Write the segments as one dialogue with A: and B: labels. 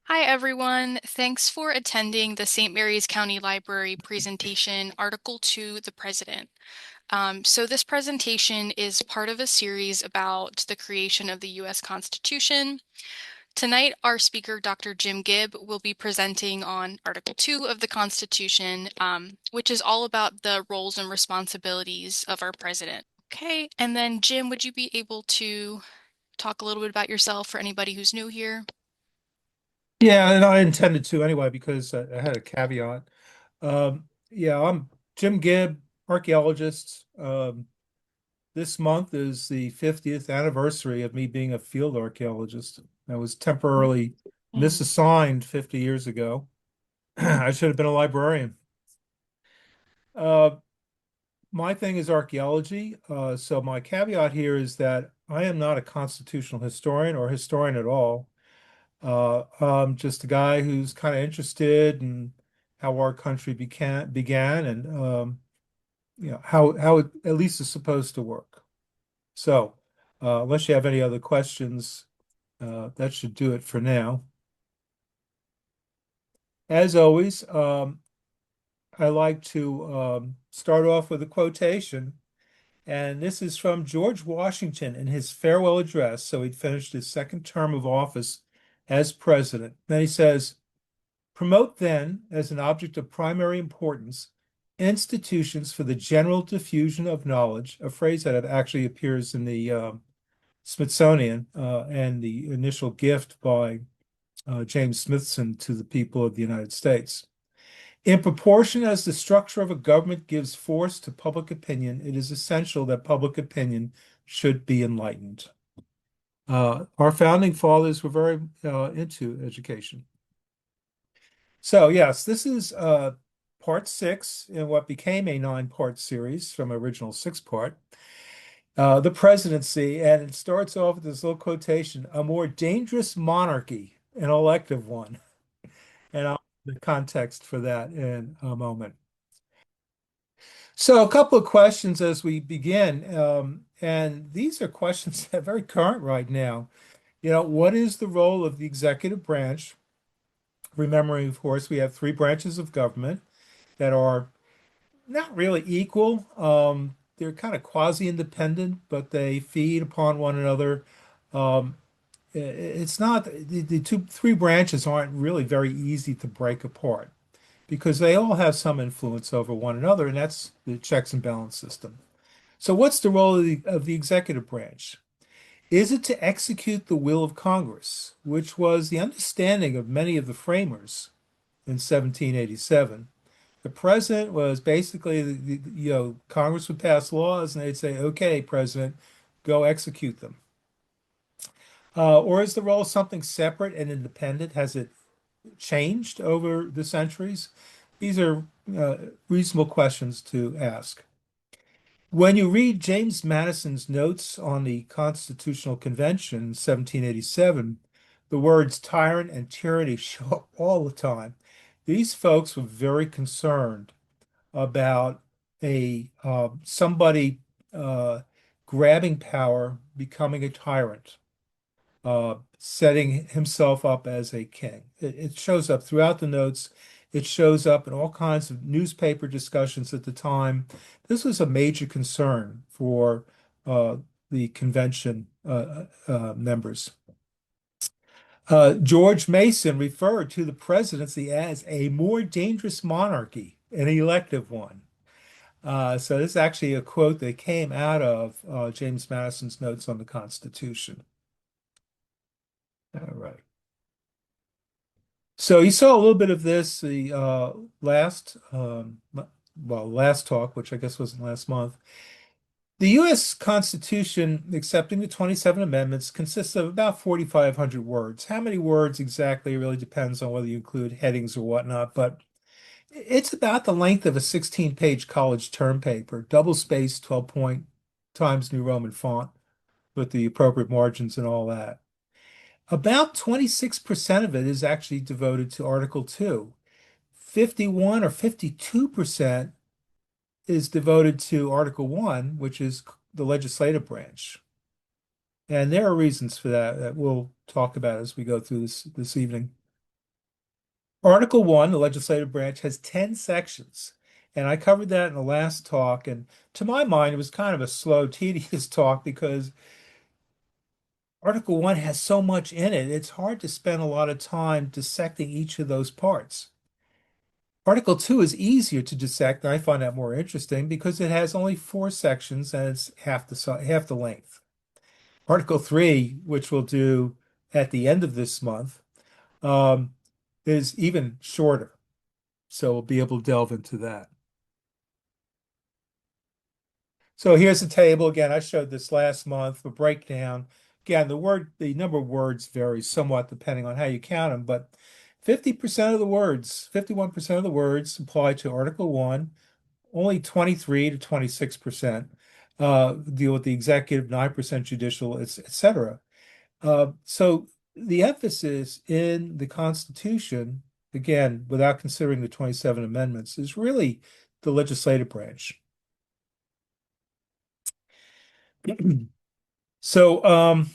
A: Hi, everyone. Thanks for attending the St. Mary's County Library presentation, Article 2, the President. So this presentation is part of a series about the creation of the U.S. Constitution. Tonight, our speaker, Dr. Jim Gibb, will be presenting on Article 2 of the Constitution, which is all about the roles and responsibilities of our president. Okay, and then Jim, would you be able to talk a little bit about yourself for anybody who's new here?
B: Yeah, and I intended to anyway because I had a caveat. Yeah, I'm Jim Gibb, archaeologist. This month is the 50th anniversary of me being a field archaeologist. I was temporarily
A: Mm.
B: misassigned 50 years ago. I should have been a librarian. Uh, my thing is archaeology. So my caveat here is that I am not a constitutional historian or historian at all. I'm just a guy who's kind of interested in how our country began and how it at least is supposed to work. So, unless you have any other questions, that should do it for now. As always, I like to start off with a quotation, and this is from George Washington in his farewell address. So he'd finished his second term of office as president. Then he says, promote then, as an object of primary importance, institutions for the general diffusion of knowledge, a phrase that actually appears in the Smithsonian and the initial gift by James Smithson to the people of the United States. In proportion as the structure of a government gives force to public opinion, it is essential that public opinion should be enlightened. Our founding fathers were very into education. So yes, this is part six in what became a nine-part series from original six-part, the presidency, and it starts off with this little quotation: "A more dangerous monarchy, an elective one," and I'll the context for that in a moment. So a couple of questions as we begin, and these are questions that are very current right now. What is the role of the executive branch? Remembering, of course, we have three branches of government that are not really equal. They're kind of quasi-independent, but they feed upon one another. Um, it's not the three branches aren't really very easy to break apart because they all have some influence over one another, and that's the checks and balance system. So, what's the role of the executive branch? Is it to execute the will of Congress, which was the understanding of many of the framers in 1787? The president was basically, Congress would pass laws and they'd say, okay, president, go execute them. Or is the role something separate and independent? Has it changed over the centuries? These are reasonable questions to ask. When you read James Madison's notes on the Constitutional Convention in 1787, the words tyrant and tyranny show up all the time. These folks were very concerned about a somebody grabbing power, becoming a tyrant, setting himself up as a king. It shows up throughout the notes. It shows up in all kinds of newspaper discussions at the time. This was a major concern for uh, the convention members. George Mason referred to the presidency as a more dangerous monarchy, an elective one. So this is actually a quote that came out of James Madison's notes on the Constitution. All right. So you saw a little bit of this the last talk, which I guess wasn't last month. The U.S. Constitution, accepting the 27 amendments, consists of about 4,500 words. How many words exactly really depends on whether you include headings or whatnot, but it's about the length of a 16-page college term paper, double-spaced, 12-point Times New Roman font with the appropriate margins and all that. About 26% of it is actually devoted to Article 2. 51 or 52% is devoted to Article 1, which is the legislative branch. And there are reasons for that we'll talk about as we go through this evening. Article 1, the legislative branch, has 10 sections. And I covered that in the last talk. And to my mind, it was kind of a slow, tedious talk because Article 1 has so much in it. It's hard to spend a lot of time dissecting each of those parts. Article 2 is easier to dissect, and I find that more interesting because it has only 4 sections and it's half the length. Article 3, which we'll do at the end of this month, um, is even shorter. So we'll be able to delve into that. So here's a table. Again, I showed this last month, a breakdown. Again, the number of words varies somewhat depending on how you count them, but 50% of the words, 51% of the words apply to Article 1, only 23 to 26% deal with the executive, 9% judicial, etc. So the emphasis in the Constitution, again, without considering the 27 amendments, is really the legislative branch. So,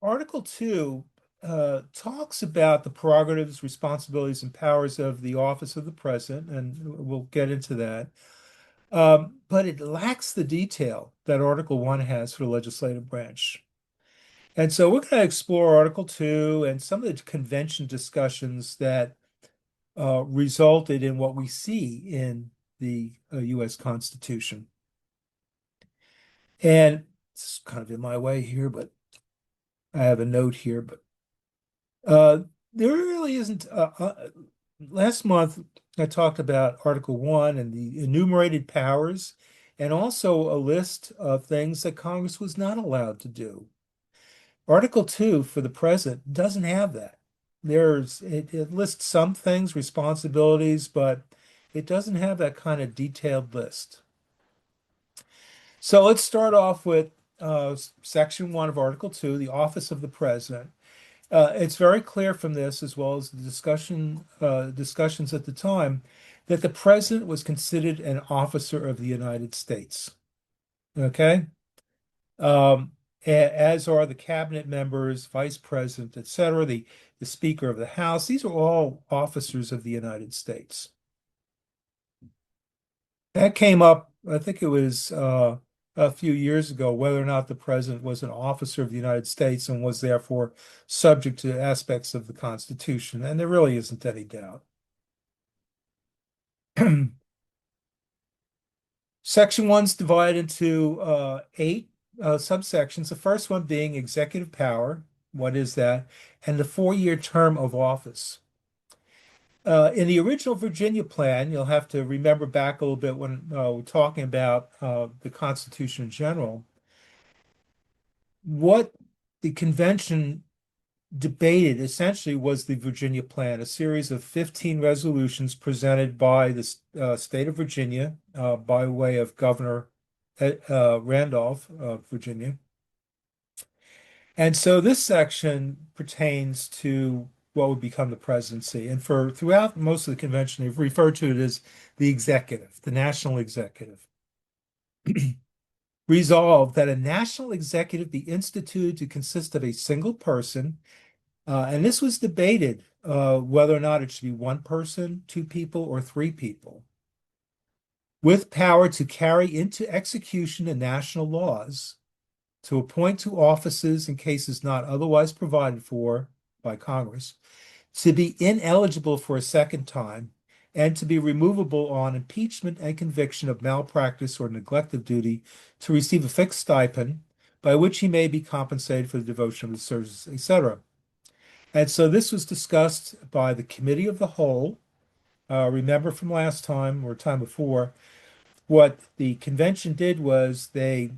B: Article 2 talks about the prerogatives, responsibilities, and powers of the office of the president, and we'll get into that. But it lacks the detail that Article 1 has for the legislative branch. And so we're going to explore Article 2 and some of the convention discussions that resulted in what we see in the U.S. Constitution. And it's kind of in my way here, but I have a note here, but uh, there really isn't. Last month, I talked about Article 1 and the enumerated powers, and also a list of things that Congress was not allowed to do. Article 2 for the president doesn't have that. It lists some things, responsibilities, but it doesn't have that kind of detailed list. So let's start off with Section 1 of Article 2, the office of the president. It's very clear from this, as well as the discussions at the time, that the president was considered an officer of the United States. Okay? As are the cabinet members, vice president, etc., the Speaker of the House. These are all officers of the United States. That came up, I think it was a few years ago, whether or not the president was an officer of the United States and was therefore subject to aspects of the Constitution. And there really isn't any doubt. Section 1's divided into 8 subsections. The first one being executive power. What is that? And the 4-year term of office. In the original Virginia plan, you'll have to remember back a little bit when we're talking about the Constitution in general. What the convention debated essentially was the Virginia plan, a series of 15 resolutions presented by the state of Virginia by way of Governor Randolph of Virginia. And so this section pertains to what would become the presidency. And for throughout most of the convention, they've referred to it as the executive, the national executive. Resolved that a national executive be instituted to consist of a single person, and this was debated whether or not it should be one person, 2 people, or 3 people, with power to carry into execution the national laws, to appoint to offices in cases not otherwise provided for by Congress, to be ineligible for a second time, and to be removable on impeachment and conviction of malpractice or neglect of duty, to receive a fixed stipend by which he may be compensated for the devotion of his services, etc. And so this was discussed by the Committee of the Whole. Remember from last time or time before, what the convention did was they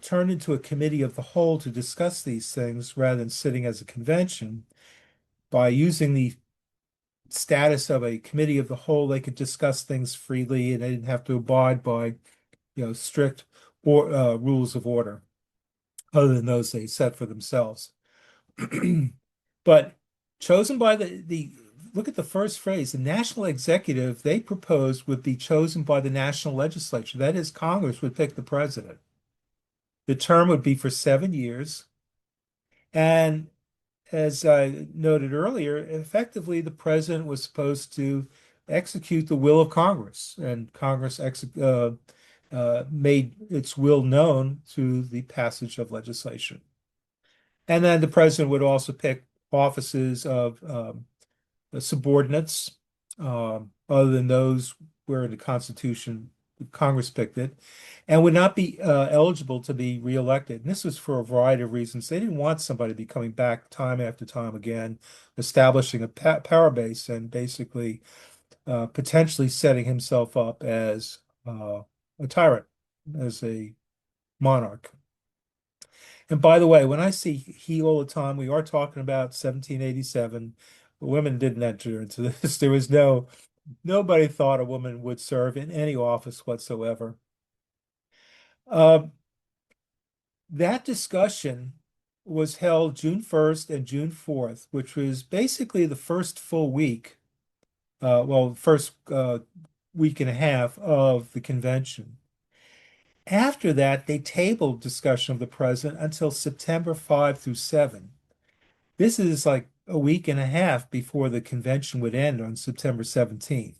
B: turned into a committee of the whole to discuss these things rather than sitting as a convention. By using the status of a committee of the whole, they could discuss things freely and they didn't have to abide by, strict rules of order other than those they set for themselves. But chosen by the look at the first phrase, the national executive they proposed would be chosen by the national legislature. That is, Congress would pick the president. The term would be for 7 years. And as I noted earlier, effectively the president was supposed to execute the will of Congress, and Congress made its will known through the passage of legislation. And then the president would also pick offices of subordinates, other than those where the Constitution, Congress picked it, and would not be eligible to be reelected. And this was for a variety of reasons. They didn't want somebody to be coming back time after time again, establishing a power base and basically potentially setting himself up as a tyrant, as a monarch. And by the way, when I see he all the time, we are talking about 1787. Women didn't enter into this. There was nobody thought a woman would serve in any office whatsoever. Uh, that discussion was held June 1st and June 4th, which was basically the first full week, first week and a half of the convention. After that, they tabled discussion of the president until September 5 through 7. This is like a week and a half before the convention would end on September 17th.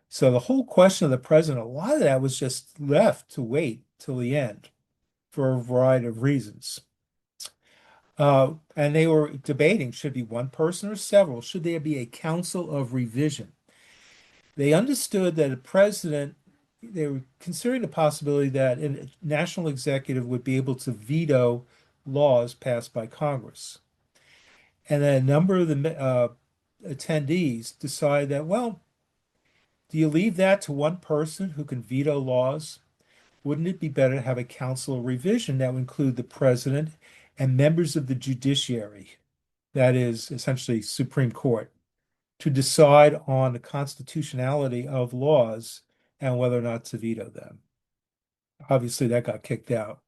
B: So the whole question of the president, a lot of that was just left to wait till the end for a variety of reasons. And they were debating, should be one person or several? Should there be a council of revision? They understood that a president, they were considering the possibility that a national executive would be able to veto laws passed by Congress. And then a number of the attendees decided that, well, do you leave that to one person who can veto laws? Wouldn't it be better to have a council of revision that would include the president and members of the judiciary, that is essentially Supreme Court, to decide on the constitutionality of laws and whether or not to veto them? Obviously, that got kicked out.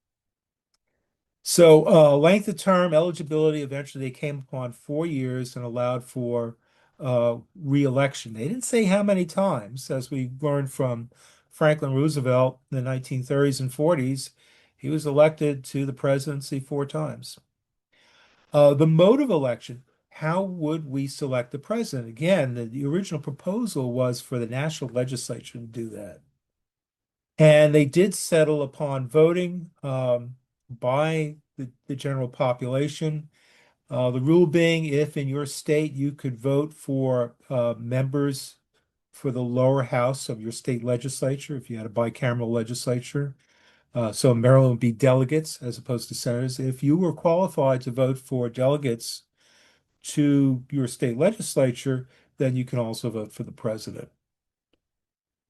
B: So, length of term, eligibility, eventually they came upon 4 years and allowed for re-election. They didn't say how many times, as we learned from Franklin Roosevelt in the 1930s and 40s. He was elected to the presidency 4 times. The mode of election, how would we select the president? Again, the original proposal was for the national legislature to do that. And they did settle upon voting by the general population. The rule being, if in your state you could vote for members for the lower house of your state legislature, if you had a bicameral legislature. So Maryland would be delegates as opposed to senators. If you were qualified to vote for delegates to your state legislature, then you can also vote for the president.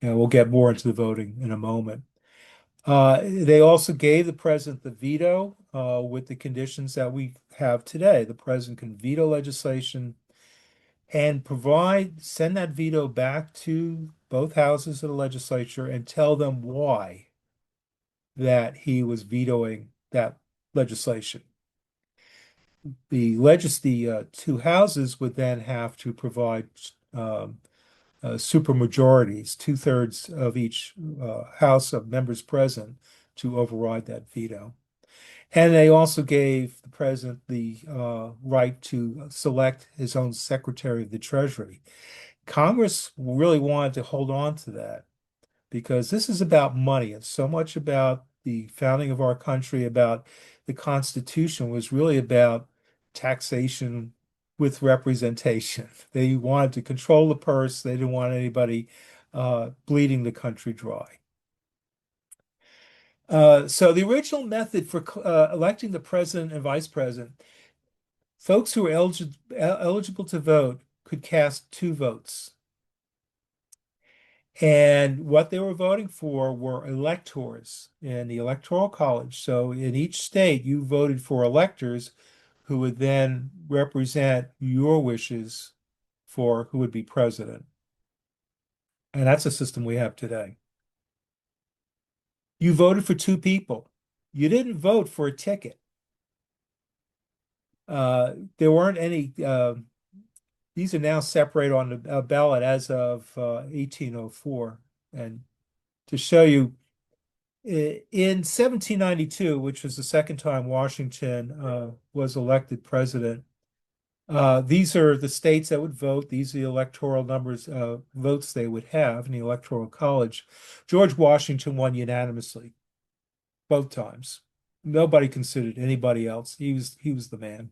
B: And we'll get more into the voting in a moment. They also gave the president the veto with the conditions that we have today. The president can veto legislation and send that veto back to both houses of the legislature and tell them why that he was vetoing that legislation. The two houses would then have to provide super majorities, 2/3 of each house of members present to override that veto. And they also gave the president the right to select his own Secretary of the Treasury. Congress really wanted to hold on to that because this is about money. It's so much about the founding of our country, about the Constitution was really about taxation with representation. They wanted to control the purse. They didn't want anybody bleeding the country dry. So the original method for electing the president and vice president, folks who were eligible to vote could cast 2 votes. And what they were voting for were electors in the Electoral College. So in each state, you voted for electors who would then represent your wishes for who would be president. And that's a system we have today. You voted for 2 people. You didn't vote for a ticket. There weren't any, these are now separated on the ballot as of 1804. And to show you, in 1792, which was the second time Washington was elected president, These are the states that would vote. These are the electoral numbers, votes they would have in the Electoral College. George Washington won unanimously both times. Nobody considered anybody else. He was the man.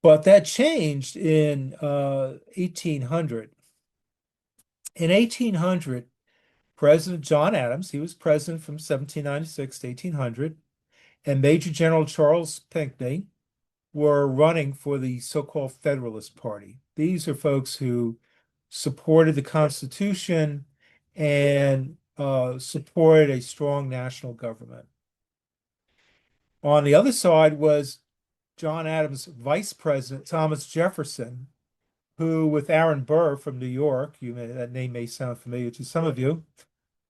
B: But that changed in 1800. In 1800, President John Adams, he was president from 1796 to 1800, and Major General Charles Pinckney were running for the so-called Federalist Party. These are folks who supported the Constitution and supported a strong national government. On the other side was John Adams' vice president, Thomas Jefferson, who, with Aaron Burr from New York, that name may sound familiar to some of you,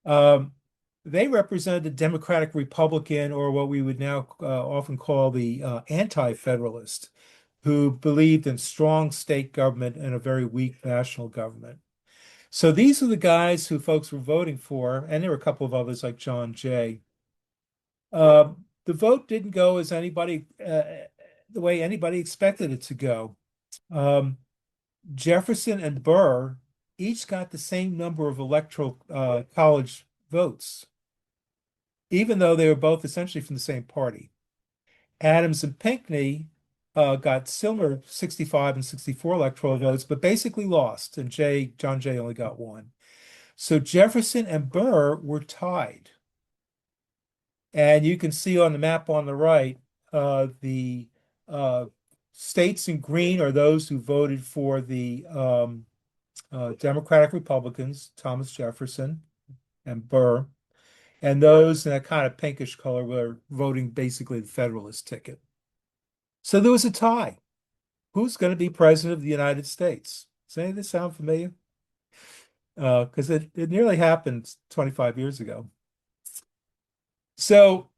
B: um, they represented the Democratic Republican, or what we would now often call the anti-federalist, who believed in strong state government and a very weak national government. So these are the guys who folks were voting for, and there were a couple of others like John Jay. The vote didn't go as the way anybody expected it to go. Um, Jefferson and Burr each got the same number of electoral college votes, even though they were both essentially from the same party. Adams and Pinckney got similar 65 and 64 electoral votes, but basically lost, and John Jay only got one. So Jefferson and Burr were tied. And you can see on the map on the right, the uh, states in green are those who voted for the Democratic Republicans, Thomas Jefferson and Burr. And those in that kind of pinkish color were voting basically the Federalist ticket. So there was a tie. Who's going to be president of the United States? Does any of this sound familiar? Because it nearly happened 25 years ago. So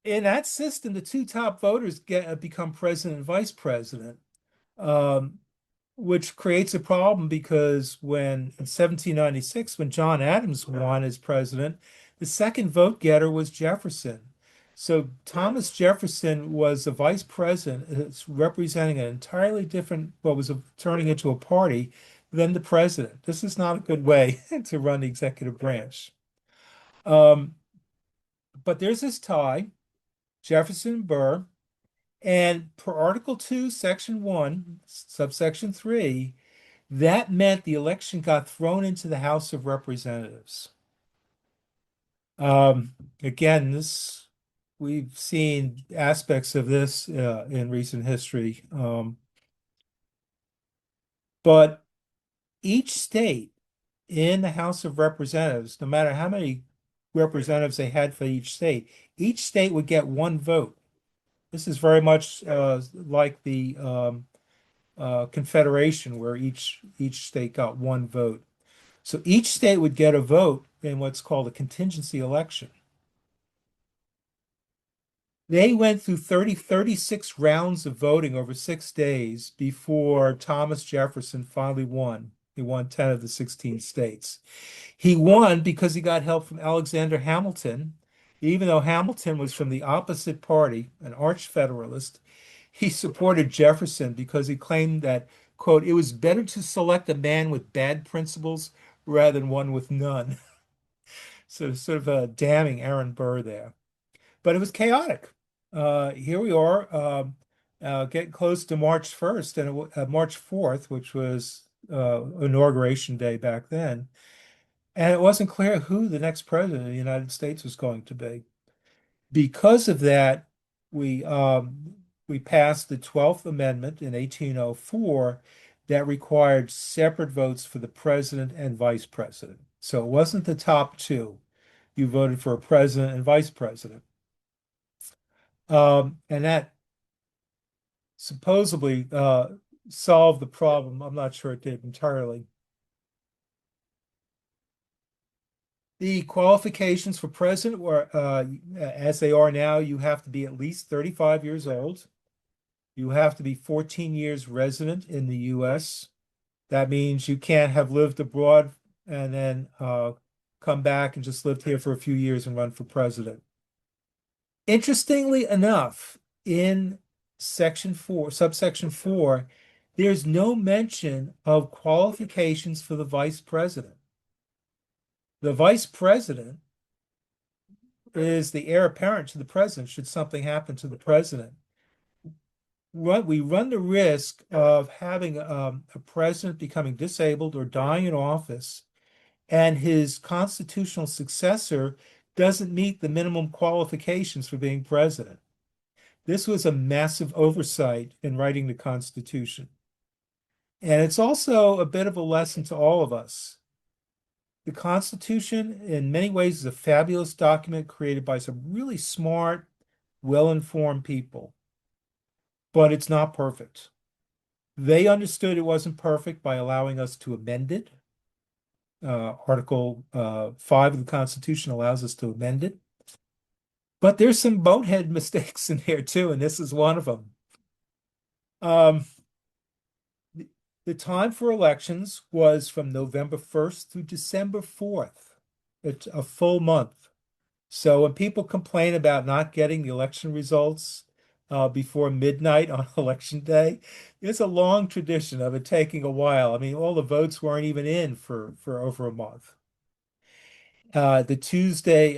B: in that system, the two top voters become president and vice president, um, which creates a problem because when in 1796, when John Adams won as president, the second vote getter was Jefferson. So Thomas Jefferson was the vice president, representing an entirely different, what was turning into a party than the president. This is not a good way to run the executive branch. Um, but there's this tie, Jefferson and Burr, and per Article 2, Section 1, subsection 3, that meant the election got thrown into the House of Representatives. Again, we've seen aspects of this in recent history, but each state in the House of Representatives, no matter how many representatives they had for each state would get one vote. This is very much like the Confederation, where each state got one vote. So each state would get a vote in what's called a contingency election. They went through 36 rounds of voting over 6 days before Thomas Jefferson finally won. He won 10 of the 16 states. He won because he got help from Alexander Hamilton, even though Hamilton was from the opposite party, an arch federalist. He supported Jefferson because he claimed that, quote, it was better to select a man with bad principles rather than one with none. So sort of damning Aaron Burr there. But it was chaotic. Here we are, getting close to March 1st and March 4th, which was inauguration day back then. And it wasn't clear who the next president of the United States was going to be. Because of that, we we passed the 12th Amendment in 1804 that required separate votes for the president and vice president. So it wasn't the top two. You voted for a president and vice president. And that supposedly solved the problem. I'm not sure it did entirely. The qualifications for president were, as they are now, you have to be at least 35 years old. You have to be 14 years resident in the U.S. That means you can't have lived abroad and then come back and just lived here for a few years and run for president. Interestingly enough, in Section 4, subsection 4, there's no mention of qualifications for the vice president. The vice president is the heir apparent to the president should something happen to the president. We run the risk of having a president becoming disabled or dying in office, and his constitutional successor doesn't meet the minimum qualifications for being president. This was a massive oversight in writing the Constitution. And it's also a bit of a lesson to all of us. The Constitution, in many ways, is a fabulous document created by some really smart, well-informed people, but it's not perfect. They understood it wasn't perfect by allowing us to amend it. Article 5 of the Constitution allows us to amend it. But there's some bonehead mistakes in here too, and this is one of them. Um, the time for elections was from November 1st through December 4th. It's a full month. So when people complain about not getting the election results before midnight on election day, it's a long tradition of it taking a while. I mean, all the votes weren't even in for over a month. The Tuesday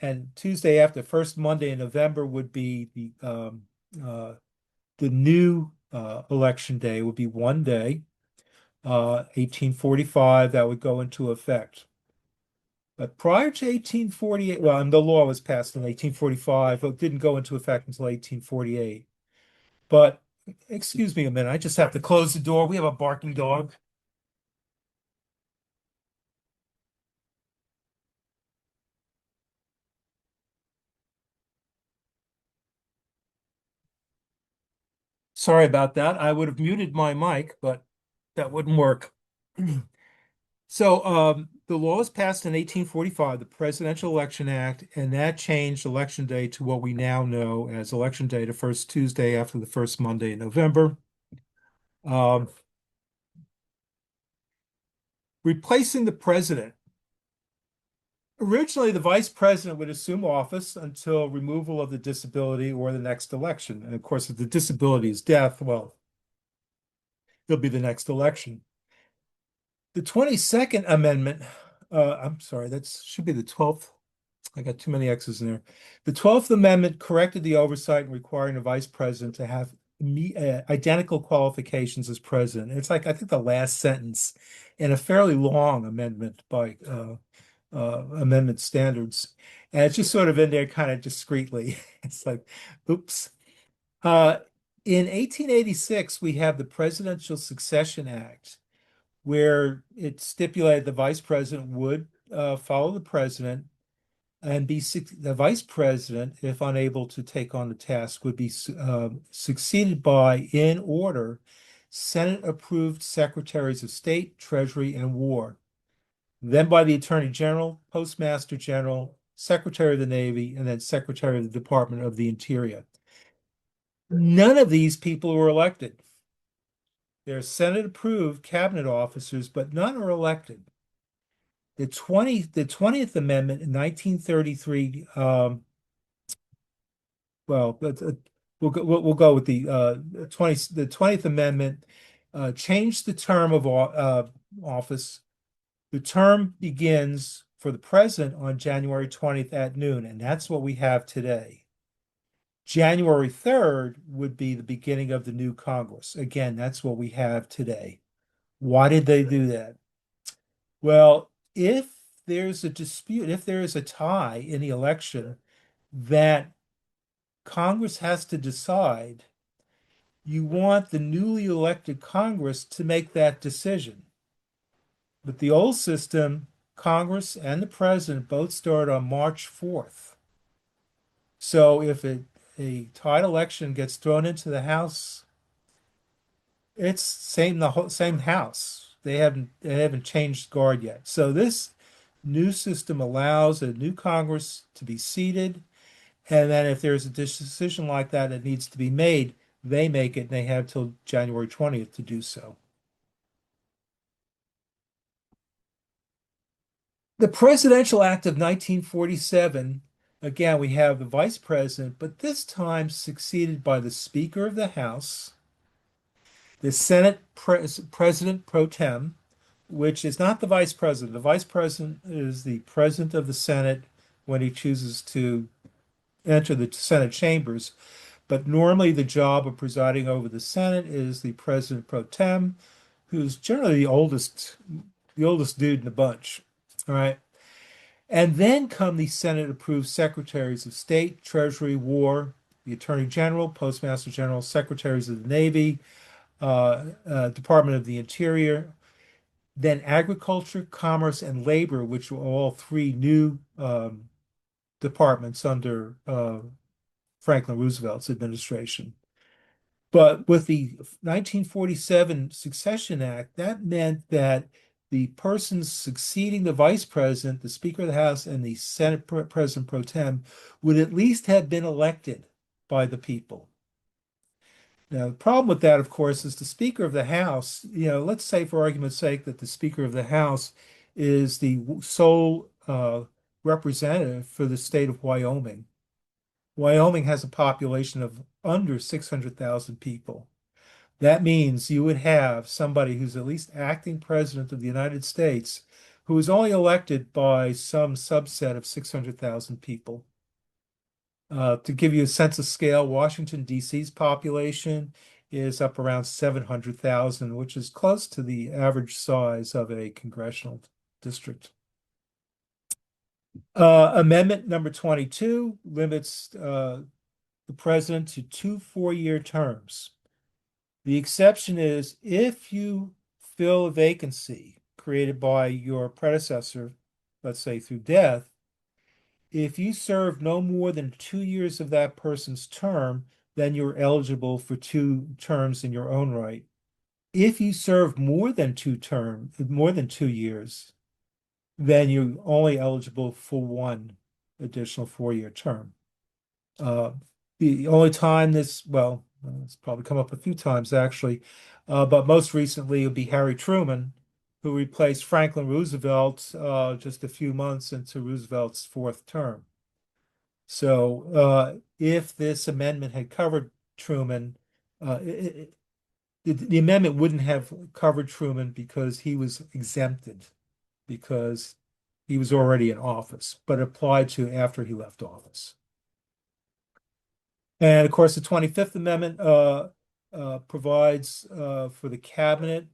B: and Tuesday after first Monday in November would be the new election day would be one day, 1845, that would go into effect. But prior to 1848, well, and the law was passed in 1845, but it didn't go into effect until 1848. But excuse me a minute, I just have to close the door. We have a barking dog. Sorry about that. I would have muted my mic, but that wouldn't work. So the law was passed in 1845, the Presidential Election Act, and that changed election day to what we now know as election day, the first Tuesday after the first Monday in November. Um, Replacing the president. Originally, the vice president would assume office until removal of the disability or the next election. And of course, if the disability is death, well, it'll be the next election. The 22nd Amendment, I'm sorry, that should be the 12th. I got too many X's in there. The 12th Amendment corrected the oversight in requiring a vice president to have identical qualifications as president. It's like, I think, the last sentence in a fairly long amendment by amendment standards. And it's just sort of in there kind of discreetly. It's like, oops. Uh, in 1886, we have the Presidential Succession Act, where it stipulated the vice president would follow the president and be the vice president, if unable to take on the task, would be succeeded by, in order, Senate-approved secretaries of state, treasury, and war, then by the Attorney General, Postmaster General, Secretary of the Navy, and then Secretary of the Department of the Interior. None of these people were elected. They're Senate-approved cabinet officers, but none are elected. The 20th Amendment in 1933, well, we'll go with the 20th Amendment, changed the term of office. The term begins for the president on January 20th at noon, and that's what we have today. January 3rd would be the beginning of the new Congress. Again, that's what we have today. Why did they do that? Well, if there's a dispute, if there is a tie in the election that Congress has to decide, you want the newly elected Congress to make that decision. But the old system, Congress and the president both start on March 4th. So if a tied election gets thrown into the House, it's same House. They haven't changed guard yet. So this new system allows a new Congress to be seated, and then if there's a decision like that that needs to be made, they make it, and they have till January 20th to do so. The Presidential Act of 1947 Again, we have the vice president, but this time succeeded by the Speaker of the House, the President pro tem, which is not the vice president. The vice president is the president of the Senate when he chooses to enter the Senate chambers. But normally, the job of presiding over the Senate is the president pro tem, who's generally the oldest dude in the bunch. All right. And then come the Senate approved secretaries of state, treasury, war, the attorney general, postmaster general, secretaries of the Navy, Department of the Interior, then agriculture, commerce, and labor, which were all three new departments under Franklin Roosevelt's administration. But with the 1947 Succession Act, that meant that the persons succeeding the vice president, the Speaker of the House, and the Senate President pro tem would at least have been elected by the people. Now, the problem with that, of course, is the Speaker of the House, let's say for argument's sake that the Speaker of the House is the sole representative for the state of Wyoming. Wyoming has a population of under 600,000 people. That means you would have somebody who's at least acting president of the United States who is only elected by some subset of 600,000 people. To give you a sense of scale, Washington, D.C.'s population is up around 700,000, which is close to the average size of a congressional district. Amendment number 22 limits the president to two four-year terms. The exception is if you fill a vacancy created by your predecessor, let's say through death, if you serve no more than 2 years of that person's term, then you're eligible for two terms in your own right. If you serve more than 2 years, then you're only eligible for one additional four-year term. The only time well, it's probably come up a few times actually, but most recently it would be Harry Truman, who replaced Franklin Roosevelt just a few months into Roosevelt's fourth term. So if this amendment had covered Truman, the amendment wouldn't have covered Truman because he was exempted because he was already in office, but applied to after he left office. And of course, the 25th Amendment provides for the cabinet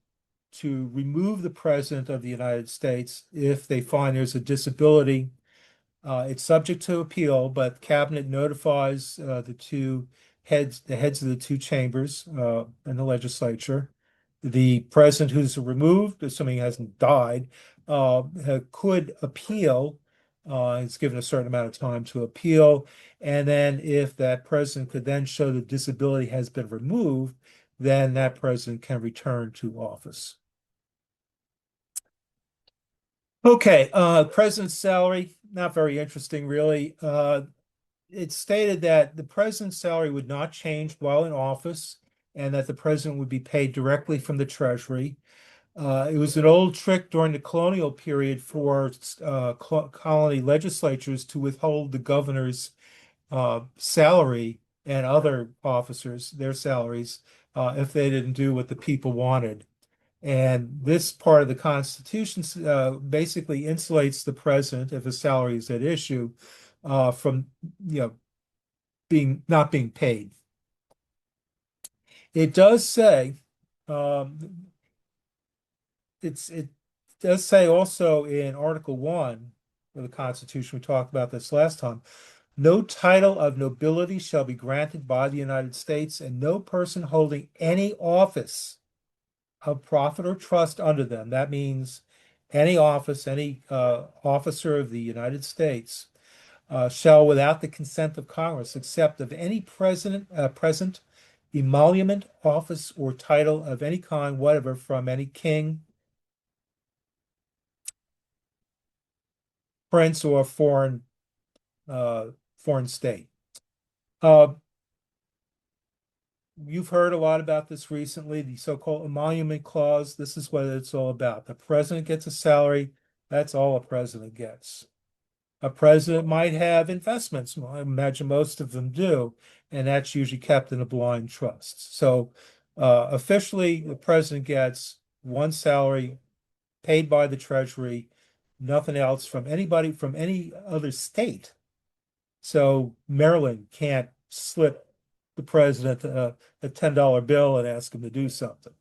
B: to remove the president of the United States if they find there's a disability. It's subject to appeal, but cabinet notifies the heads of the two chambers in the legislature. The president who's removed, assuming he hasn't died, could appeal. He's given a certain amount of time to appeal. And then if that president could then show the disability has been removed, then that president can return to office. Okay, president's salary, not very interesting, really. It's stated that the president's salary would not change while in office and that the president would be paid directly from the Treasury. It was an old trick during the colonial period for colony legislatures to withhold the governor's salary and other officers, their salaries, if they didn't do what the people wanted. And this part of the Constitution basically insulates the president, if his salary is at issue, from not being paid. It does say it does say also in Article 1 of the Constitution, we talked about this last time, no title of nobility shall be granted by the United States, and no person holding any office of profit or trust under them. That means any office, any officer of the United States shall, without the consent of Congress, accept of any present emolument, office, or title of any kind whatever from any king, prince, or foreign state. You've heard a lot about this recently, the so-called emolument clause. This is what it's all about. The president gets a salary. That's all a president gets. A president might have investments. Well, I imagine most of them do, and that's usually kept in a blind trust. So officially, the president gets one salary paid by the Treasury, nothing else from anybody from any other state. So Maryland can't slip the president a $10 bill and ask him to do something.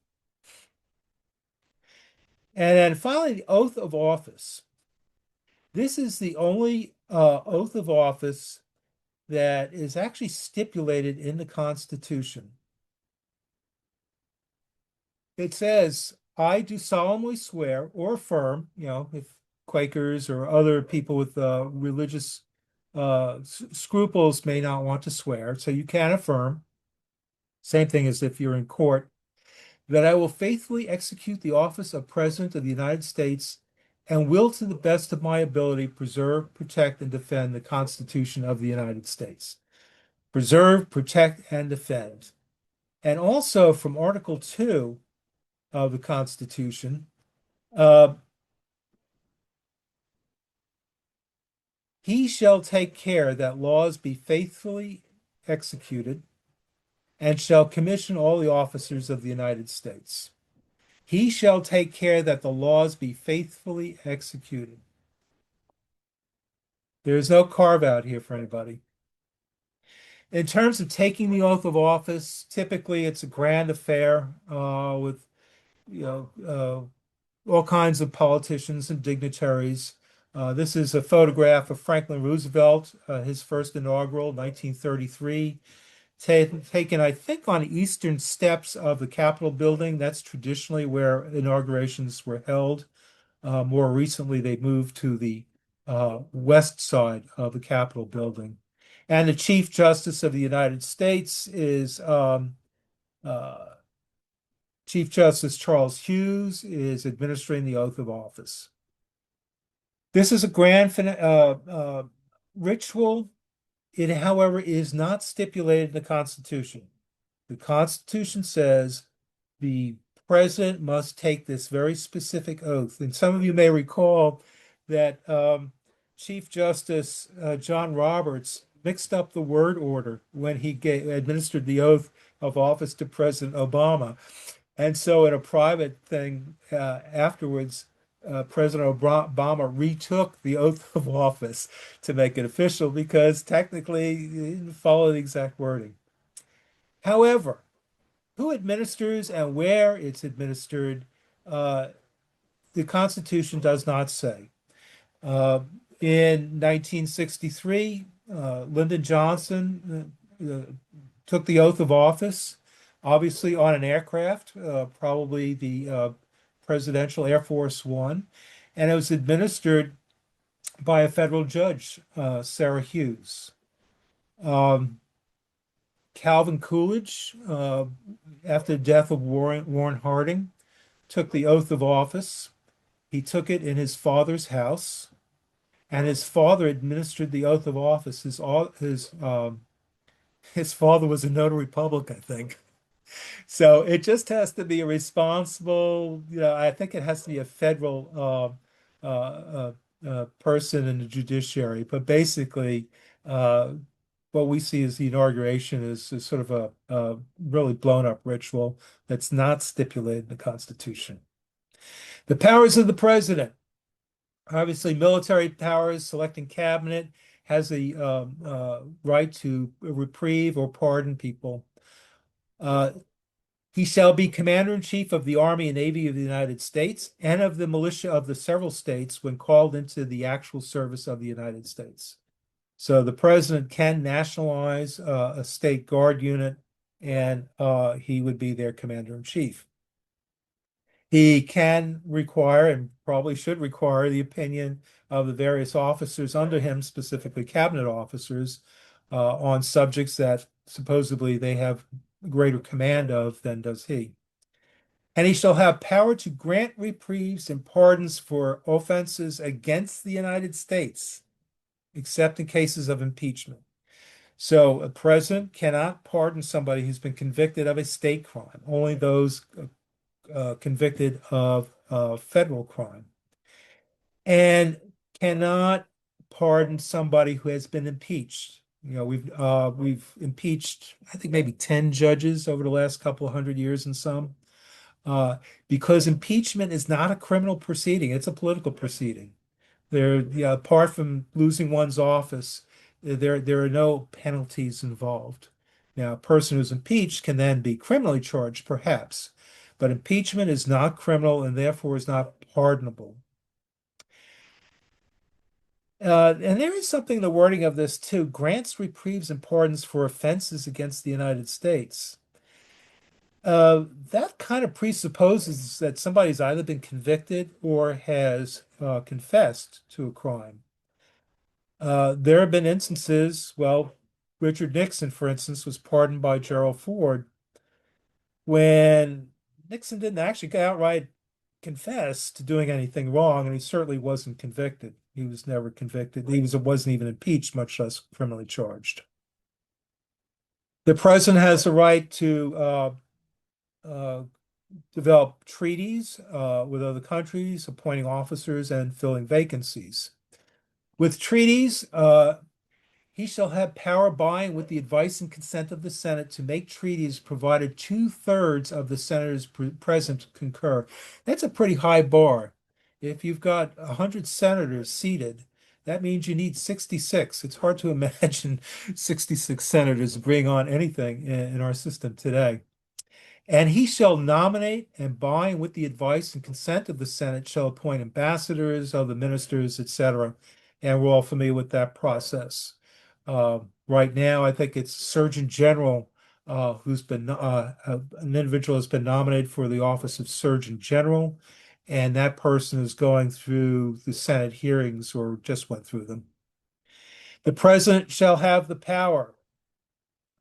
B: And then finally, the oath of office. This is the only oath of office that is actually stipulated in the Constitution. It says, I do solemnly swear or affirm, if Quakers or other people with religious scruples may not want to swear, so you can affirm, same thing as if you're in court, that I will faithfully execute the office of President of the United States and will, to the best of my ability, preserve, protect, and defend the Constitution of the United States. Preserve, protect, and defend. And also from Article 2 of the Constitution, uh, he shall take care that laws be faithfully executed and shall commission all the officers of the United States. He shall take care that the laws be faithfully executed. There is no carve out here for anybody. In terms of taking the oath of office, typically it's a grand affair with you know all kinds of politicians and dignitaries. This is a photograph of Franklin Roosevelt, his first inaugural, 1933, taken, I think, on the eastern steps of the Capitol building. That's traditionally where inaugurations were held. More recently, they moved to the west side of the Capitol building. And the Chief Justice of the United States is uh, Chief Justice Charles Hughes is administering the oath of office. This is a grand ritual. It, however, is not stipulated in the Constitution. The Constitution says the president must take this very specific oath. And some of you may recall that Chief Justice John Roberts mixed up the word order when he administered the oath of office to President Obama. And so, in a private thing afterwards, President Obama retook the oath of office to make it official because technically he didn't follow the exact wording. However, who administers and where it's administered, uh, the Constitution does not say. Uh, in 1963, Lyndon Johnson took the oath of office, obviously on an aircraft, probably the Presidential Air Force One, and it was administered by a federal judge, Sarah Hughes. Um, Calvin Coolidge, after the death of Warren Harding, took the oath of office. He took it in his father's house, and his father administered the oath of office. His father was a notary public, I think. So it just has to be a responsible, I think it has to be a federal person in the judiciary. But basically, uh, what we see as the inauguration is sort of a really blown up ritual that's not stipulated in the Constitution. The powers of the president, obviously military powers, selecting cabinet, has the right to reprieve or pardon people. Uh, He shall be commander-in-chief of the Army and Navy of the United States and of the militia of the several states when called into the actual service of the United States. So the president can nationalize a state guard unit, and he would be their commander-in-chief. He can require and probably should require the opinion of the various officers under him, specifically cabinet officers, on subjects that supposedly they have greater command of than does he. And he shall have power to grant reprieves and pardons for offenses against the United States, except in cases of impeachment. So a president cannot pardon somebody who's been convicted of a state crime, only those convicted of federal crime, and cannot pardon somebody who has been impeached. We've impeached, I think maybe 10 judges over the last couple of hundred years and some. Uh, because impeachment is not a criminal proceeding, it's a political proceeding. Apart from losing one's office, there are no penalties involved. Now, a person who's impeached can then be criminally charged, perhaps, but impeachment is not criminal and therefore is not pardonable. And there is something in the wording of this too. Grants, reprieves, and pardons for offenses against the United States. That kind of presupposes that somebody's either been convicted or has confessed to a crime. There have been instances, well, Richard Nixon, for instance, was pardoned by Gerald Ford when Nixon didn't actually outright confess to doing anything wrong, and he certainly wasn't convicted. He was never convicted. Wasn't even impeached, much less criminally charged. The president has the right to uh, develop treaties with other countries, appointing officers, and filling vacancies. With treaties, he shall have power by and with the advice and consent of the Senate to make treaties provided two-thirds of the senators present concur. That's a pretty high bar. If you've got 100 senators seated, that means you need 66. It's hard to imagine 66 senators agreeing on anything in our system today. And he shall nominate and by and with the advice and consent of the Senate shall appoint ambassadors, other ministers, etc. And we're all familiar with that process. Right now, I think it's Surgeon General who's been an individual has been nominated for the office of Surgeon General, and that person is going through the Senate hearings or just went through them. The president shall have the power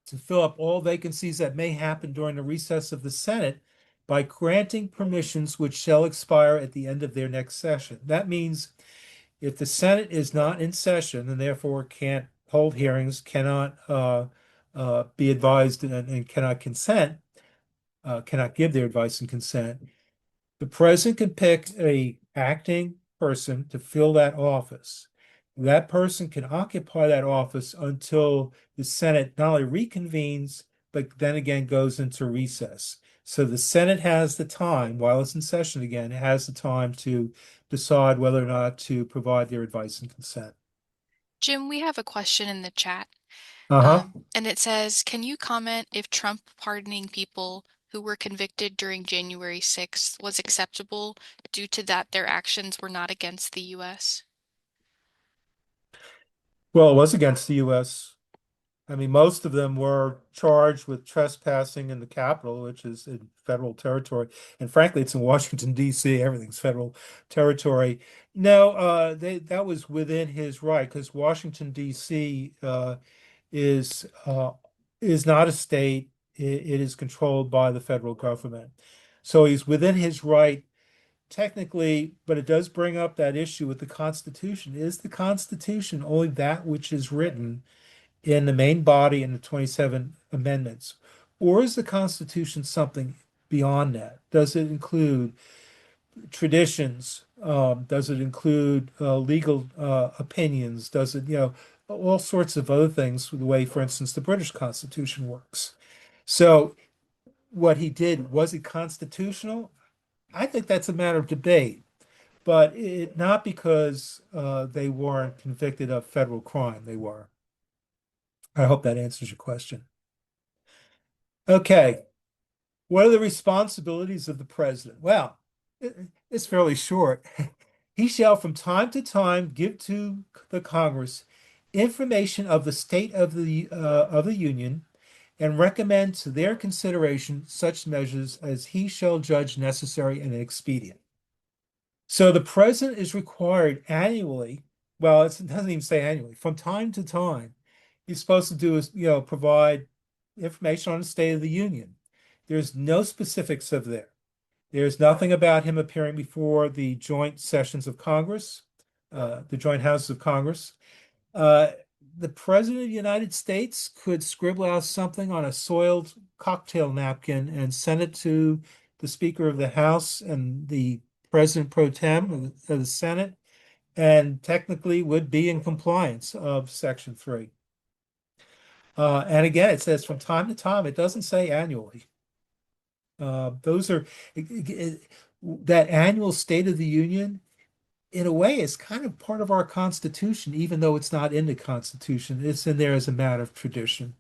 B: to fill up all vacancies that may happen during the recess of the Senate by granting permissions which shall expire at the end of their next session. That means if the Senate is not in session and therefore can't hold hearings, cannot be advised and cannot consent, cannot give their advice and consent, the president can pick a acting person to fill that office. That person can occupy that office until the Senate not only reconvenes, but then again goes into recess. So the Senate has the time, while it's in session again, it has the time to decide whether or not to provide their advice and consent.
A: Jim, we have a question in the chat.
B: Uh-huh.
A: And it says, can you comment if Trump pardoning people who were convicted during January 6th was acceptable due to that their actions were not against the US?
B: Well, it was against the U.S. I mean, most of them were charged with trespassing in the Capitol, which is in federal territory. And frankly, it's in Washington, D.C. Everything's federal territory. No, that was within his right because Washington, D.C. Is is not a state. It is controlled by the federal government. So he's within his right technically, but it does bring up that issue with the Constitution. Is the Constitution only that which is written in the main body and the 27 amendments? Or is the Constitution something beyond that? Does it include traditions? Does it include legal opinions? Does it, all sorts of other things, the way, for instance, the British Constitution works? So what he did, was it constitutional? I think that's a matter of debate, but not because they weren't convicted of federal crime. They were. I hope that answers your question. Okay. What are the responsibilities of the president? Well, it's fairly short. He shall from time to time give to the Congress information of the state of the Union and recommend to their consideration such measures as he shall judge necessary and expedient. So the president is required annually, well, it doesn't even say annually, from time to time, he's supposed to do is, provide information on the State of the Union. There's no specifics of there. There's nothing about him appearing before the joint sessions of Congress, the joint houses of Congress. Uh, the President of the United States could scribble out something on a soiled cocktail napkin and send it to the Speaker of the House and the President pro tem of the Senate, and technically would be in compliance of Section 3. And again, it says from time to time, it doesn't say annually. Those are that annual State of the Union, in a way, is kind of part of our Constitution, even though it's not in the Constitution. It's in there as a matter of tradition.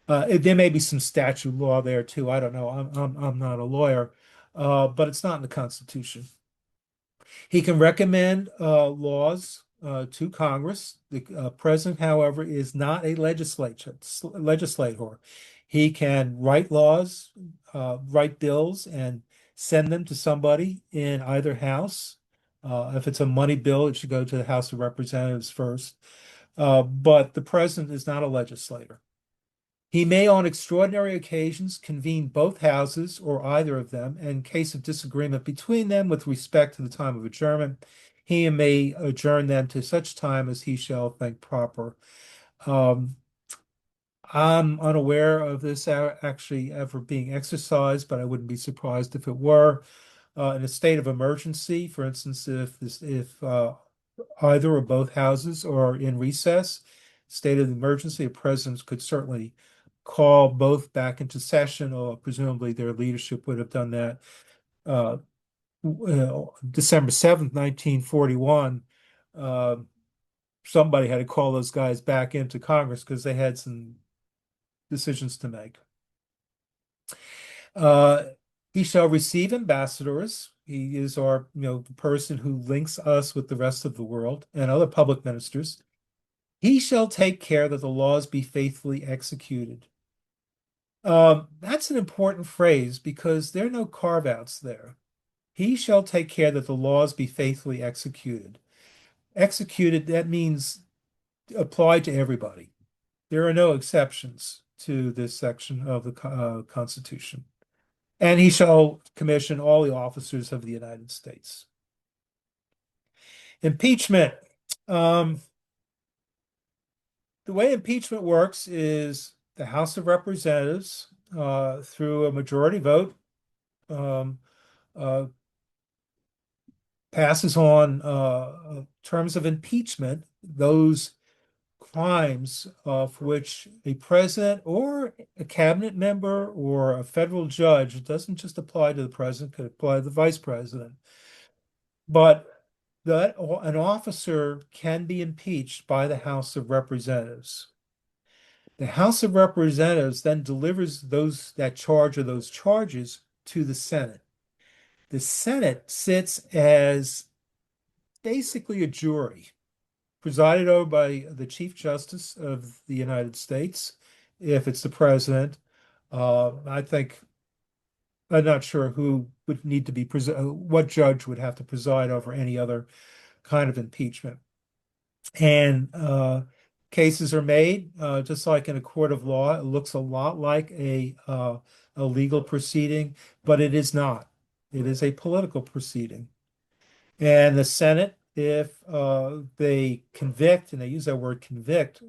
B: There may be some statute law there too. I don't know. I'm not a lawyer, but it's not in the Constitution. He can recommend laws to Congress. The president, however, is not a legislator. He can write laws, write bills, and send them to somebody in either house. If it's a money bill, it should go to the House of Representatives first. But the president is not a legislator. He may, on extraordinary occasions, convene both houses or either of them, and in case of disagreement between them with respect to the time of adjournment, he may adjourn them to such time as he shall think proper. Um, I'm unaware of this actually ever being exercised, but I wouldn't be surprised if it were. In a state of emergency, for instance, if either or both houses are in recess, state of emergency, a president could certainly call both back into session, or presumably their leadership would have done that. Uh, December 7th, 1941, uh, somebody had to call those guys back into Congress because they had some decisions to make. Uh, he shall receive ambassadors. He is our, the person who links us with the rest of the world and other public ministers. He shall take care that the laws be faithfully executed. That's an important phrase because there are no carve-outs there. He shall take care that the laws be faithfully executed. Executed, that means applied to everybody. There are no exceptions to this section of the Constitution. And he shall commission all the officers of the United States. Impeachment. Um, the way impeachment works is the House of Representatives, through a majority vote, um, uh, passes on terms of impeachment, those crimes of which a president or a cabinet member or a federal judge, it doesn't just apply to the president, could apply to the vice president, but that an officer can be impeached by the House of Representatives. The House of Representatives then delivers that charge or those charges to the Senate. The Senate sits as basically a jury presided over by the Chief Justice of the United States, if it's the president. I think I'm not sure who would need to be what judge would have to preside over any other kind of impeachment. And cases are made just like in a court of law. It looks a lot like a legal proceeding, but it is not. It is a political proceeding. And the Senate, if they convict, and they use that word convict,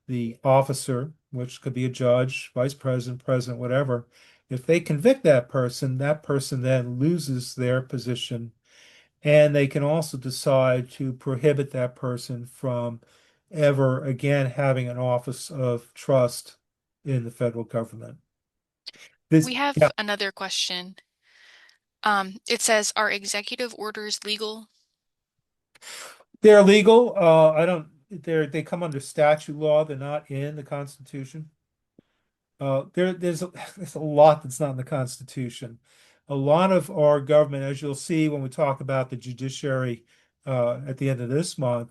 B: the officer, which could be a judge, vice president, president, whatever, if they convict that person then loses their position. And they can also decide to prohibit that person from ever again having an office of trust in the federal government.
A: We
B: This, yeah,
A: have another question. It says, are executive orders legal?
B: they're legal. I don't, they come under statute law. They're not in the Constitution. There's a lot that's not in the Constitution. A lot of our government, as you'll see when we talk about the judiciary at the end of this month,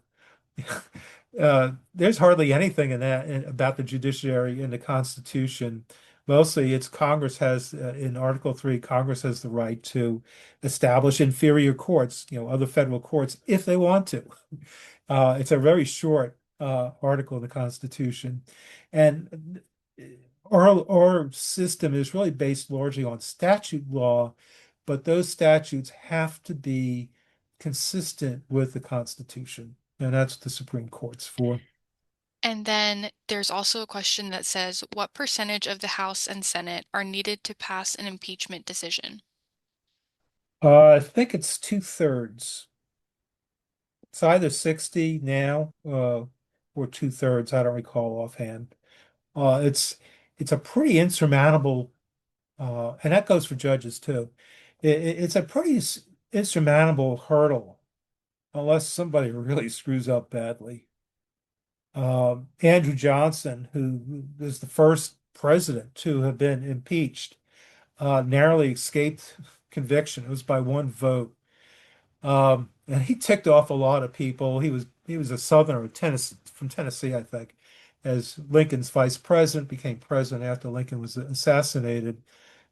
B: there's hardly anything about the judiciary in the Constitution. Mostly, it's Congress has in Article 3, Congress has the right to establish inferior courts, other federal courts, if they want to. It's a very short article of the Constitution, and our system is really based largely on statute law, but those statutes have to be consistent with the Constitution, and that's what the Supreme Court's for.
A: And then there's also a question that says, what percentage of the House and Senate are needed to pass an impeachment decision?
B: I think it's two-thirds. It's either 60 now, or two-thirds. I don't recall offhand. It's a pretty insurmountable, and that goes for judges too. It's a pretty insurmountable hurdle unless somebody really screws up badly. Andrew Johnson, who was the first president to have been impeached, narrowly escaped conviction. It was by one vote. And he ticked off a lot of people. He was a Southerner, Tennessee, from Tennessee, I think, as Lincoln's vice president, became president after Lincoln was assassinated.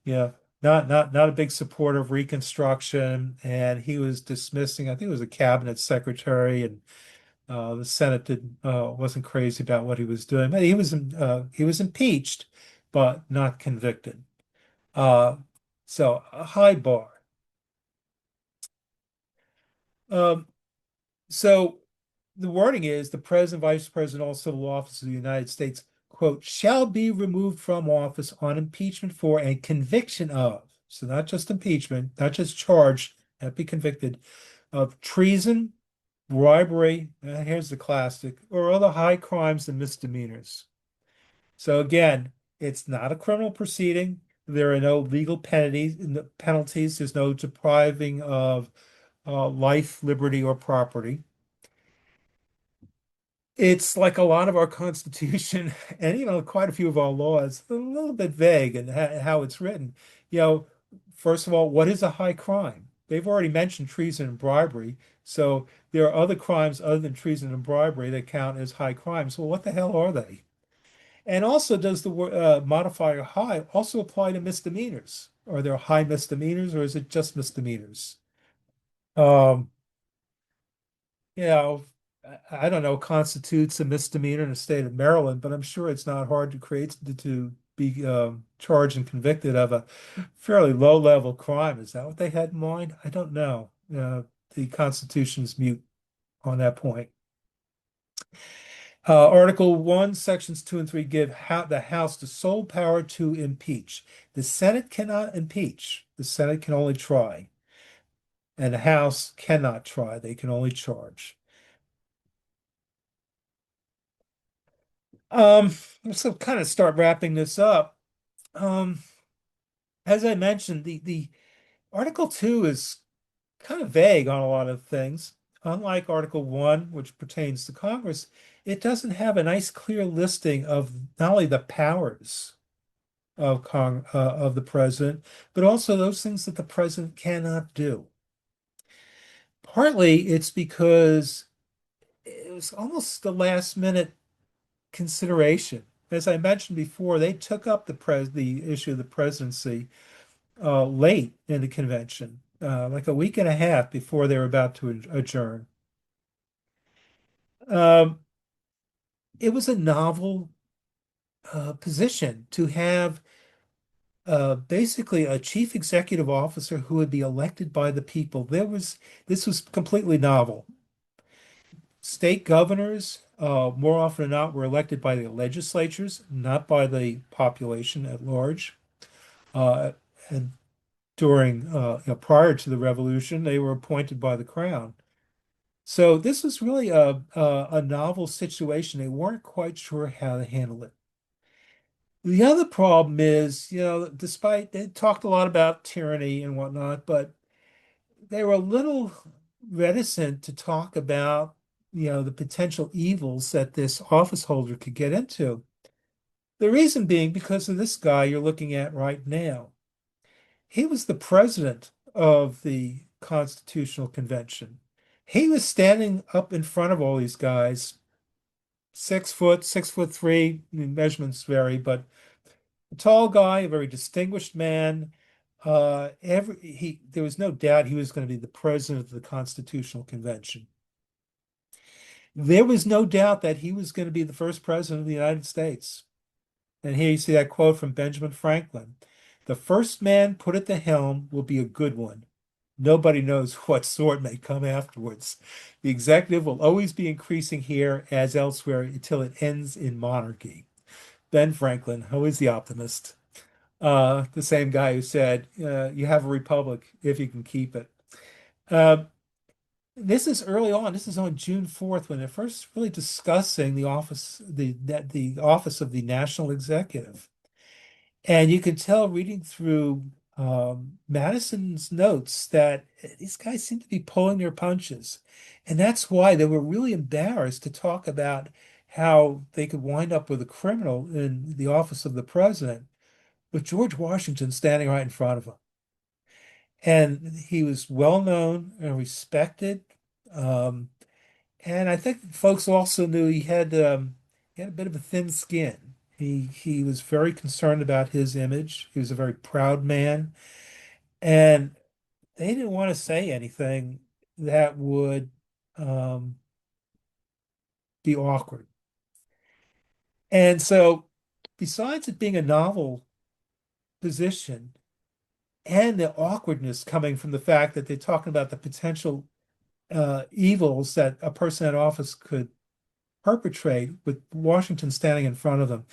B: Yeah, not a big supporter of Reconstruction, and he was dismissing. I think it was a cabinet secretary, and the Senate wasn't crazy about what he was doing. But he was impeached, but not convicted. Uh, so a high bar. Um, So the wording is the president, vice president, all civil officers of the United States, quote, shall be removed from office on impeachment for and conviction of. So not just impeachment, not just charged, have be convicted of treason, bribery, here's the classic, or other high crimes and misdemeanors. So again, it's not a criminal proceeding. There are no legal penalties. There's no depriving of life, liberty, or property. It's like a lot of our Constitution and quite a few of our laws, a little bit vague in how it's written. You know, first of all, what is a high crime? They've already mentioned treason and bribery, so there are other crimes other than treason and bribery that count as high crimes. Well, what the hell are they? And also, does the modifier high also apply to misdemeanors? Are there high misdemeanors or is it just misdemeanors? Um, you know, I don't know, constitutes a misdemeanor in the state of Maryland, but I'm sure it's not hard to be charged and convicted of a fairly low-level crime. Is that what they had in mind? I don't know. The Constitution's mute on that point. Article 1, Sections 2 and 3 give the House the sole power to impeach. The Senate cannot impeach. The Senate can only try, and the House cannot try. They can only charge. Um, so kind of start wrapping this up. Um, as I mentioned, the Article 2 is kind of vague on a lot of things. Unlike Article 1, which pertains to Congress, it doesn't have a nice clear listing of not only the powers of the president, but also those things that the president cannot do. Partly it's because it was almost the last minute consideration. As I mentioned before, they took up the issue of the presidency late in the convention, like a week and a half before they were about to adjourn. Um, it was a novel position to have basically a chief executive officer who would be elected by the people. This was completely novel. State governors, more often than not, were elected by the legislatures, not by the population at large. Uh, and prior to the revolution, they were appointed by the crown. So this was really a novel situation. They weren't quite sure how to handle it. The other problem is, despite they talked a lot about tyranny and whatnot, but they were a little reticent to talk about, the potential evils that this office holder could get into. The reason being because of this guy you're looking at right now. He was the president of the Constitutional Convention. He was standing up in front of all these guys, 6 foot, 6'3", measurements vary, but a tall guy, a very distinguished man. There was no doubt he was going to be the president of the Constitutional Convention. There was no doubt that he was going to be the first president of the United States. And here you see that quote from Benjamin Franklin. The first man put at the helm will be a good one. Nobody knows what sort may come afterwards. The executive will always be increasing here as elsewhere until it ends in monarchy. Ben Franklin, always the optimist. The same guy who said, you have a republic if you can keep it. Uh, This is early on. This is on June 4th when they're first really discussing the office of the national executive. And you can tell reading through Madison's notes that these guys seem to be pulling their punches. And that's why they were really embarrassed to talk about how they could wind up with a criminal in the office of the president with George Washington standing right in front of him. And he was well known and respected. Um, and I think folks also knew he had a bit of a thin skin. He was very concerned about his image. He was a very proud man, and they didn't want to say anything that would um, be awkward. And so, besides it being a novel position and the awkwardness coming from the fact that they're talking about the potential evils that a person in office could perpetrate with Washington standing in front of them.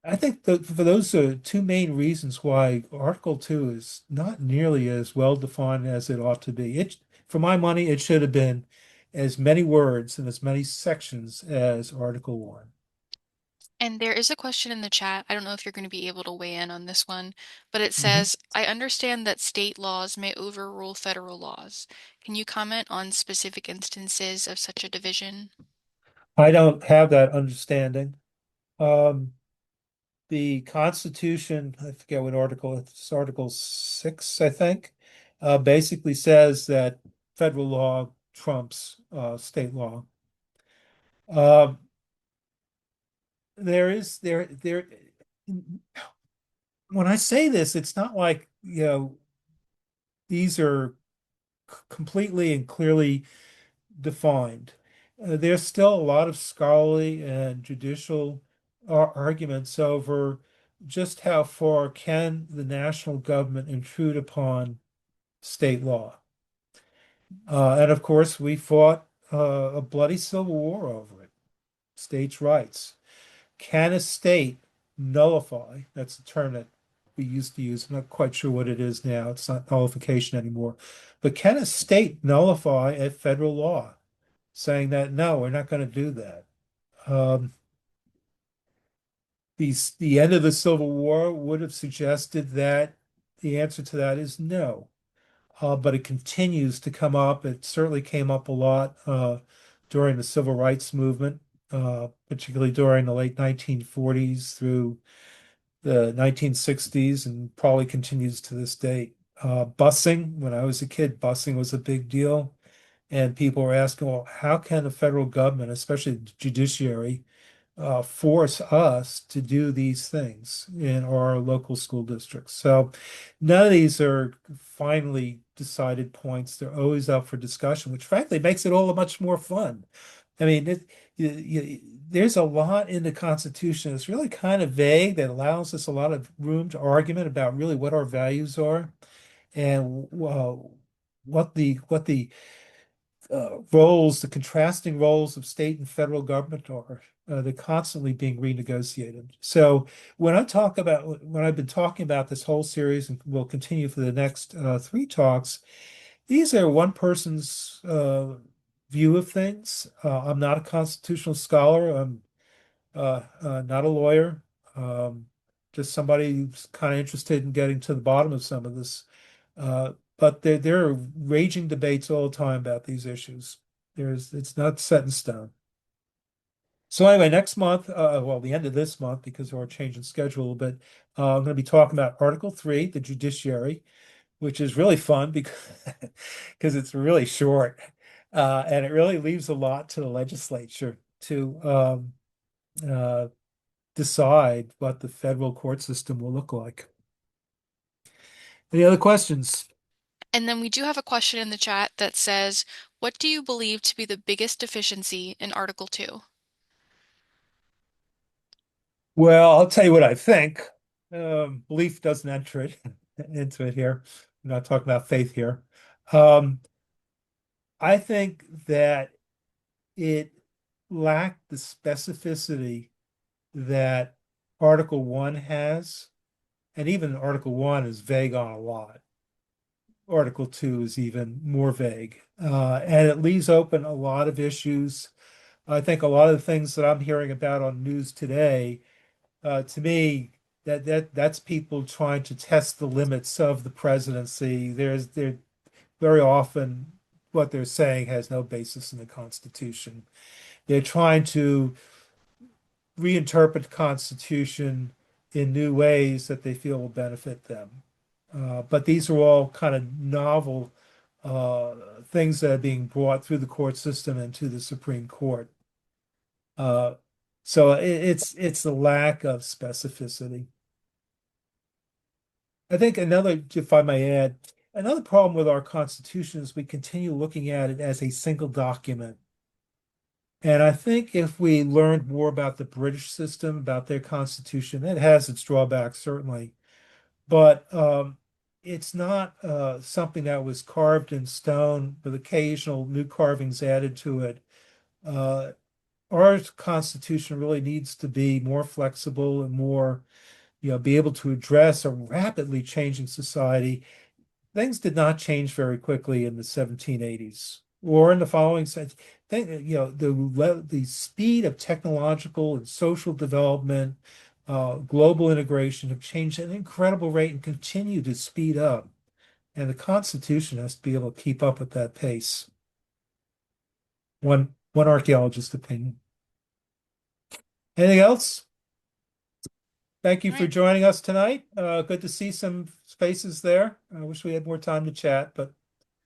B: I think that for those are two main reasons why Article 2 is not nearly as well defined as it ought to be. For my money, it should have been as many words and as many sections as Article 1.
A: And there is a question in the chat. I don't know if you're going to be able to weigh in on this one, but it
B: Mhm.
A: says, I understand that state laws may overrule federal laws. Can you comment on specific instances of such a division?
B: I don't have that understanding. Um, the Constitution, I forget what article, it's Article 6, I think, basically says that federal law trumps state law. Um, there is there when I say this, it's not like, these are completely and clearly defined. There's still a lot of scholarly and judicial arguments over just how far can the national government intrude upon state law. And of course, we fought a bloody civil war over it, states' rights. Can a state nullify? That's a term that we used to use. I'm not quite sure what it is now. It's not nullification anymore. But can a state nullify a federal law, saying that no, we're not going to do that? Um, the end of the Civil War would have suggested that the answer to that is no. But it continues to come up. It certainly came up a lot during the Civil Rights Movement, particularly during the late 1940s through the 1960s, and probably continues to this day. Busing, when I was a kid, busing was a big deal. And people were asking, well, how can the federal government, especially the judiciary, force us to do these things in our local school districts? So none of these are finally decided points. They're always up for discussion, which frankly makes it all much more fun. I mean, there's a lot in the Constitution that's really kind of vague that allows us a lot of room to argument about really what our values are and the contrasting roles of state and federal government are. They're constantly being renegotiated. So when I've been talking about this whole series and will continue for the next three talks, these are one person's view of things. I'm not a constitutional scholar. I'm not a lawyer. Um, just somebody who's kind of interested in getting to the bottom of some of this. But there are raging debates all the time about these issues. It's not set in stone. So anyway, next month, well, the end of this month, because of our change in schedule a little bit, I'm going to be talking about Article 3, the judiciary, which is really fun because because it's really short, and it really leaves a lot to the legislature to uh, decide what the federal court system will look like. Any other questions?
A: And then we do have a question in the chat that says, what do you believe to be the biggest deficiency in Article 2?
B: Well, I'll tell you what I think. Belief doesn't enter it into it here. I'm not talking about faith here. Um, I think that it lacked the specificity that Article 1 has, and even Article 1 is vague on a lot. Article 2 is even more vague. And it leaves open a lot of issues. I think a lot of the things that I'm hearing about on news today, to me, that's people trying to test the limits of the presidency. They're very often what they're saying has no basis in the Constitution. They're trying to reinterpret the Constitution in new ways that they feel will benefit them. But these are all kind of novel uh, things that are being brought through the court system and to the Supreme Court. Uh, so it's the lack of specificity. I think another, if I may add, another problem with our Constitution is we continue looking at it as a single document. And I think if we learned more about the British system, about their constitution, it has its drawbacks, certainly, but it's not something that was carved in stone with occasional new carvings added to it. Uh, our constitution really needs to be more flexible and more, be able to address a rapidly changing society. Things did not change very quickly in the 1780s or in the following century. The speed of technological and social development, global integration have changed at an incredible rate and continue to speed up. And the Constitution has to be able to keep up with that pace. One archaeologist opinion. Anything else? Thank you
A: All
B: for
A: right.
B: joining us tonight. Good to see some faces there. I wish we had more time to chat, but